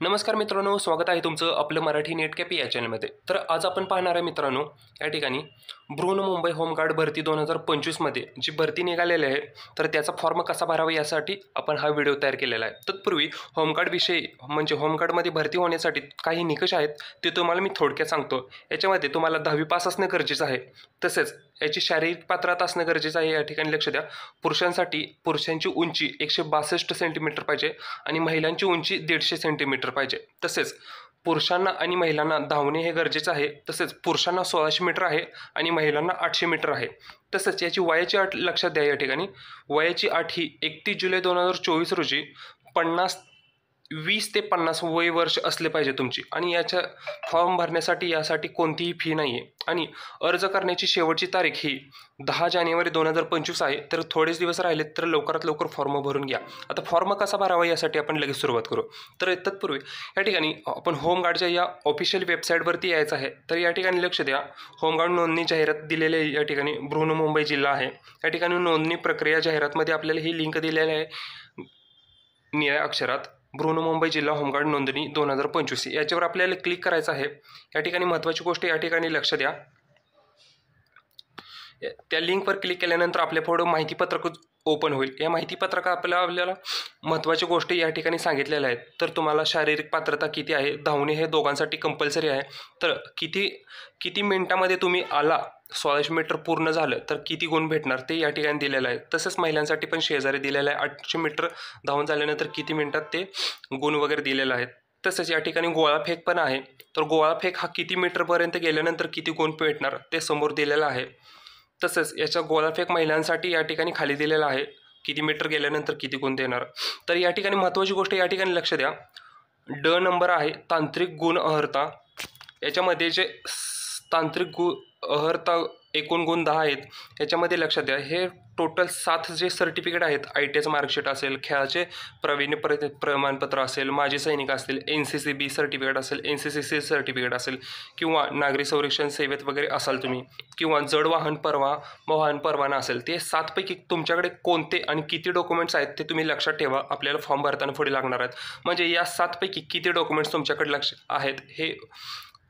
नमस्कार मित्रांनो, स्वागत आहे तुमचं आपलं मराठी नेट कॅपी या चॅनलमध्ये. तर आज आपण पाहणार आहे मित्रांनो, या ठिकाणी बृहन्मुंबई होमगार्ड भरती 2025मध्ये जी भरती निघालेली आहे, तर त्याचा फॉर्म कसा भरावा यासाठी आपण हा व्हिडिओ तयार केलेला आहे. तत्पूर्वी होमगार्डविषयी म्हणजे होमगार्डमध्ये भरती होण्यासाठी काही निकष आहेत ते तुम्हाला मी थोडक्यात सांगतो. याच्यामध्ये तुम्हाला 10वी पास असणं गरजेचं आहे. तसेच याची शारीरिक पात्रता असणं गरजेचं आहे. या ठिकाणी लक्ष द्या. पुरुषांची उंची 162 सेंटीमीटर पाहिजे आणि महिलांची उंची 150 सेंटीमीटर पाहिजे. तसेच पुरुषांना आणि महिलांना धावणे हे गरजेचं आहे. तसेच पुरुषांना 1600 मीटर आहे आणि महिलांना 800 मीटर आहे. तसंच याची वयाची अट लक्षात द्या. या ठिकाणी वयाची अट ही 31 जुलै 2024 रोजी 20 ते 50 वय वर्ष असले पाहिजे तुमची. आणि याच्या फॉर्म भरण्यासाठी यासाठी कोणतीही फी नाही आहे. आणि अर्ज करण्याची शेवटची तारीख ही 10 जानेवारी 2025 आहे. तर थोडेच दिवस राहिले, तर लवकरात लवकर फॉर्म भरून घ्या. आता फॉर्म कसा भरावा यासाठी आपण लगेच सुरुवात करू. तर तत्पूर्वी या ठिकाणी आपण होमगार्डच्या या ऑफिशियल वेबसाईटवरती यायचं आहे. तर या ठिकाणी लक्ष द्या. होमगार्ड नोंदणी जाहिरात दिलेली आहे. या ठिकाणी बृहन्मुंबई जिल्हा आहे. या ठिकाणी नोंदणी प्रक्रिया जाहिरातमध्ये आपल्याला ही लिंक दिलेली आहे निळ्या अक्षरात. बृहन्मुंबई जिल्हा होमगार्ड नोंदणी 2025 याच्यावर आपल्याला क्लिक करायचं आहे. या ठिकाणी महत्त्वाची गोष्ट या ठिकाणी लक्ष द्या. त्या लिंकवर क्लिक केल्यानंतर आपल्या पुढं माहितीपत्रक ओपन होईल. या माहितीपत्रकात आपल्याला महत्त्वाच्या गोष्टी या ठिकाणी सांगितलेल्या आहेत. तर तुम्हाला शारीरिक पात्रता किती आहे, धावणे हे दोघांसाठी कंपल्सरी आहे. तर किती मिनिटामध्ये तुम्ही आला 1600 मीटर पूर्ण झालं तर किती गुण भेटणार ते या ठिकाणी दिलेलं आहे. तसंच महिलांसाठी पण शेजारी दिलेलं आहे. 800 मीटर धावून झाल्यानंतर किती मिनिटात ते गुण वगैरे दिलेलं आहे. तसंच या ठिकाणी गोळाफेक पण आहे. तर गोळाफेक हा किती मीटरपर्यंत गेल्यानंतर किती गुण भेटणार ते समोर दिलेलं आहे. तसंच याचा गोळाफेक महिलांसाठी या ठिकाणी खाली दिलेला आहे. किती मीटर गेल्यानंतर किती गुण देणार. तर या ठिकाणी महत्त्वाची गोष्ट या ठिकाणी लक्ष द्या. नंबर आहे तांत्रिक गुण अर्हता. याच्यामध्ये जे तांत्रिक अर्हता एकूण गुण 10 आहेत. याच्यामध्ये लक्षात द्या. हे टोटल 7 जे सर्टिफिकेट आहेत, ITS मार्कशीट असेल, खेळाचे प्रावीण्य प्रमाणपत्र असेल, माजी सैनिक असतील, NCCB सर्टिफिकेट असेल, NCCC सर्टिफिकेट असेल, किंवा नागरी संरक्षण सेवेत वगैरे असाल तुम्ही, किंवा जड वाहन परवाना असेल, ते 7 पैकी तुमच्याकडे कोणते आणि किती डॉक्युमेंट्स आहेत ते तुम्ही लक्षात ठेवा. आपल्याला फॉर्म भरताना पुढे लागणार आहेत. म्हणजे या 7 पैकी किती डॉक्युमेंट्स तुमच्याकडे आहेत हे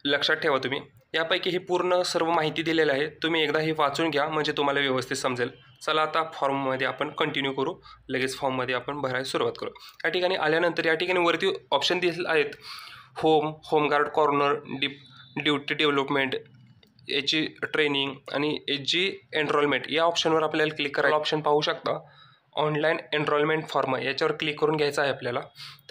लक्षात ठेवा तुम्ही. यापैकी ही पूर्ण सर्व माहिती दिलेली आहे. तुम्ही एकदा ही वाचून घ्या म्हणजे तुम्हाला व्यवस्थित समजेल. चला आता फॉर्ममध्ये आपण कंटिन्यू करू. लगेच फॉर्ममध्ये आपण भरायला सुरुवात करू. या ठिकाणी आल्यानंतर या ठिकाणी वरती ऑप्शन दिले आहेत. होमगार्ड कॉर्नर, ड्युटी डेव्हलपमेंट, याची ट्रेनिंग आणि याची एनरोलमेंट या ऑप्शनवर आपल्याला क्लिक करायला ऑप्शन पाहू शकता. ऑनलाईन एनरोलमेंट फॉर्म याच्यावर क्लिक करून घ्यायचं आहे आपल्याला.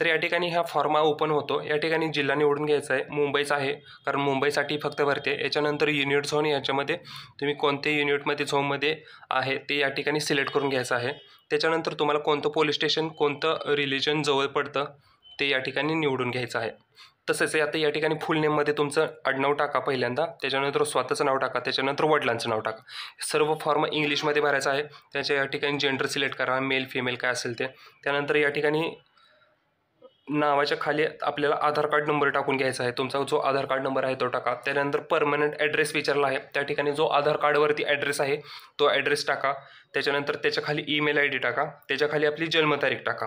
तर या ठिकाणी हा फॉर्म ओपन होतो. या ठिकाणी जिल्हा निवडून घ्यायचा आहे. मुंबईचा आहे कारण मुंबईसाठी फक्त भरते. याच्यानंतर युनिट झोन, याच्यामध्ये तुम्ही कोणत्या युनिटमध्ये झोनमध्ये आहे ते या ठिकाणी सिलेक्ट करून घ्यायचं आहे. त्याच्यानंतर तुम्हाला कोणतं पोलीस स्टेशन, कोणतं रिलिजन जवळ पडतं ते या ठिकाणी निवडून घ्यायचं आहे. तसंच आता या ठिकाणी फुल नेममध्ये तुमचं आडनाव टाका पहिल्यांदा, त्याच्यानंतर स्वतःचं नाव टाका, त्याच्यानंतर वडिलांचं नाव टाका. सर्व फॉर्म इंग्लिशमध्ये भरायचा आहे. त्याच्या या ठिकाणी जेंडर सिलेक्ट करा, मेल फिमेल काय असेल ते. त्यानंतर या ठिकाणी नावाच्या खाली आपल्याला आधार कार्ड नंबर टाकून घ्यायचा आहे. तुमचा जो आधार कार्ड नंबर आहे तो टाका. त्यानंतर परमनंट ॲड्रेस विचारला आहे. त्या ठिकाणी जो आधार कार्डवरती ॲड्रेस आहे तो ॲड्रेस टाका. त्याच्यानंतर त्याच्या खाली ईमेल ID टाका. त्याच्या खाली आपली जन्मतारीख टाका.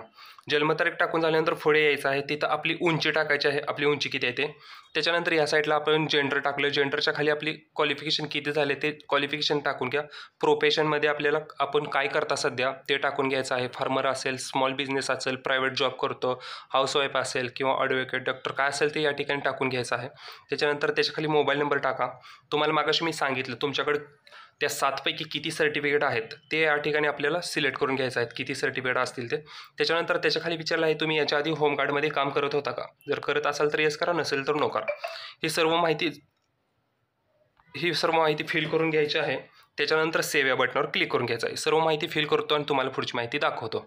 जन्मतारीख टाकून झाल्यानंतर पुढे यायचं आहे. तिथं आपली उंची टाकायची आहे. आपली उंची किती आहे ते. त्याच्यानंतर या साईडला आपण जेंडर टाकलं. जेंडरच्या खाली आपली क्वालिफिकेशन किती झाले ते क्वालिफिकेशन टाकून घ्या. प्रोफेशनमध्ये आपल्याला आपण काय करता सध्या ते टाकून घ्यायचं आहे. फार्मर असेल, स्मॉल बिझनेस असेल, प्रायव्हेट जॉब करतो, हाऊसवाईफ असेल किंवा ॲडव्होकेट, डॉक्टर काय असेल ते या ठिकाणी टाकून घ्यायचं आहे. त्याच्यानंतर त्याच्या खाली मोबाईल नंबर टाका. तुम्हाला मागाशी मी सांगितलं तुमच्याकडे त्या 7 पैकी किती सर्टिफिकेट आहेत ते या ठिकाणी आपल्याला सिलेक्ट करून घ्यायचं आहेत, किती सर्टिफिकेट असतील ते. त्याच्यानंतर त्याच्या खाली विचारलं आहे तुम्ही याच्या आधी होमगार्डमध्ये काम करत होता का. जर करत असाल तर येस करा, नसेल तर नो करा. ही सर्व माहिती फिल करून घ्यायची आहे. त्याच्यानंतर सेव्ह या बटनावर क्लिक करून घ्यायचं आहे. सर्व माहिती फिल करतो आणि तुम्हाला पुढची माहिती दाखवतो.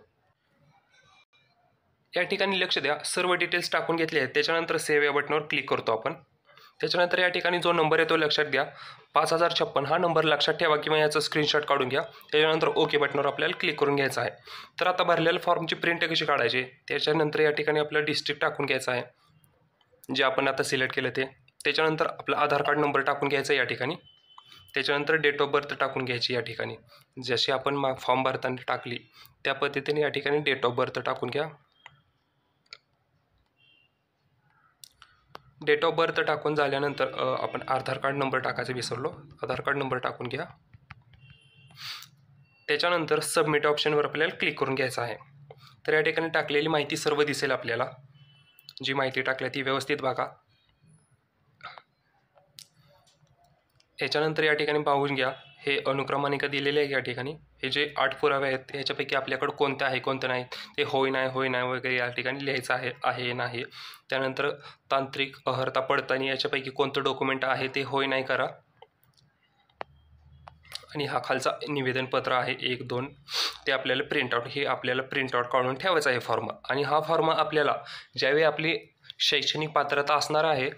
या ठिकाणी लक्ष द्या. सर्व डिटेल्स टाकून घेतले आहेत. त्याच्यानंतर सेव्ह या बटनावर क्लिक करतो आपण. त्याच्यानंतर या ठिकाणी जो नंबर आहे तो लक्षात घ्या. 5056 हा नंबर लक्षात ठेवा किंवा याचा स्क्रीनशॉट काढून घ्या. त्याच्यानंतर ओके बटनावर आपल्याला क्लिक करून घ्यायचं आहे. तर आता भरलेल्या फॉर्मची प्रिंट कशी काढायची. त्याच्यानंतर या ठिकाणी आपलं डिस्ट्रिक्ट टाकून घ्यायचं आहे जे आपण आता सिलेक्ट केलं ते. त्याच्यानंतर आपला आधार कार्ड नंबर टाकून घ्यायचा या ठिकाणी. त्याच्यानंतर डेट ऑफ बर्थ टाकून घ्यायची या ठिकाणी. जशी आपण फॉर्म भरताना टाकली त्या पद्धतीने या ठिकाणी डेट ऑफ बर्थ टाकून घ्या. डेट ऑफ बर्थ टाकून झाल्यानंतर आपण आधार कार्ड नंबर टाकायचं विसरलो, आधार कार्ड नंबर टाकून घ्या. त्याच्यानंतर सबमिट ऑप्शनवर आपल्याला क्लिक करून घ्यायचं आहे. तर या ठिकाणी टाकलेली माहिती सर्व दिसेल आपल्याला. जी माहिती टाकली ती व्यवस्थित बघा. याच्यानंतर या ठिकाणी पाहून घ्या, हे अनुक्रमानिका दिलेले आहे. या ठिकाणी हे जे 8 पुरावे आहेत ह्याच्यापैकी आपल्याकडं कोणतं आहे कोणतं नाही ते होय नाही वगैरे या ठिकाणी लिहायचं आहे नाही. त्यानंतर तांत्रिक अर्हता पडताळणी याच्यापैकी कोणतं डॉक्युमेंट आहे ते होय नाही करा. आणि हा खालचा निवेदनपत्र आहे 1, 2 ते आपल्याला प्रिंटआउट, हे आपल्याला प्रिंटआउट काढून ठेवायचा आहे फॉर्म. आणि हा फॉर्म आपल्याला ज्यावेळी आपली शैक्षणिक पात्रता असणार आहे,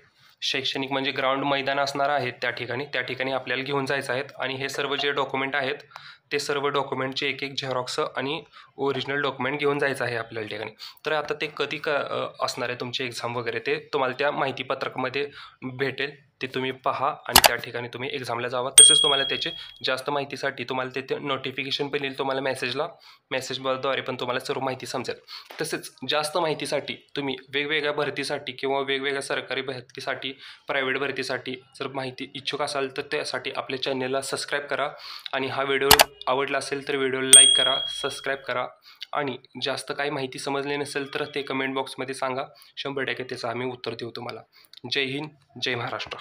शैक्षणिक म्हणजे ग्राउंड मैदान असणार आहे त्या ठिकाणी आपल्याला घेऊन जायचं आहे. आणि हे सर्व जे डॉक्युमेंट आहेत ते सर्व डॉक्युमेंटचे एक झेरॉक्स आणि ओरिजिनल डॉक्युमेंट घेऊन जायचं आहे आपल्याला ठिकाणी. तर आता ते कधी असणार आहे तुमची एक्झाम वगैरे ते तुम्हाला त्या माहितीपत्रकामध्ये भेटेल. ते तुम्ही पहा आणि त्या ठिकाणी तुम्ही एक्झामला जावा. तसेच तुम्हाला त्याचे जास्त माहितीसाठी तुम्हाला ते नोटिफिकेशन पण येईल तुम्हाला मेसेजद्वारे पण तुम्हाला सर्व माहिती समजेल. तसेच जास्त माहितीसाठी तुम्ही वेगवेगळ्या भरतीसाठी किंवा वेगवेगळ्या सरकारी भरतीसाठी, प्रायव्हेट भरतीसाठी जर माहिती इच्छुक असाल तर त्यासाठी आपल्या चॅनलला सबस्क्राईब करा. आणि हा व्हिडिओ आवडला असेल तर व्हिडिओला लाईक करा, सबस्क्राईब करा. आणि जास्त काही माहिती समजली नसेल तर ते कमेंट बॉक्समध्ये सांगा. 100% त्याचं आम्ही उत्तर देऊ तुम्हाला. जय हिंद, जय महाराष्ट्र.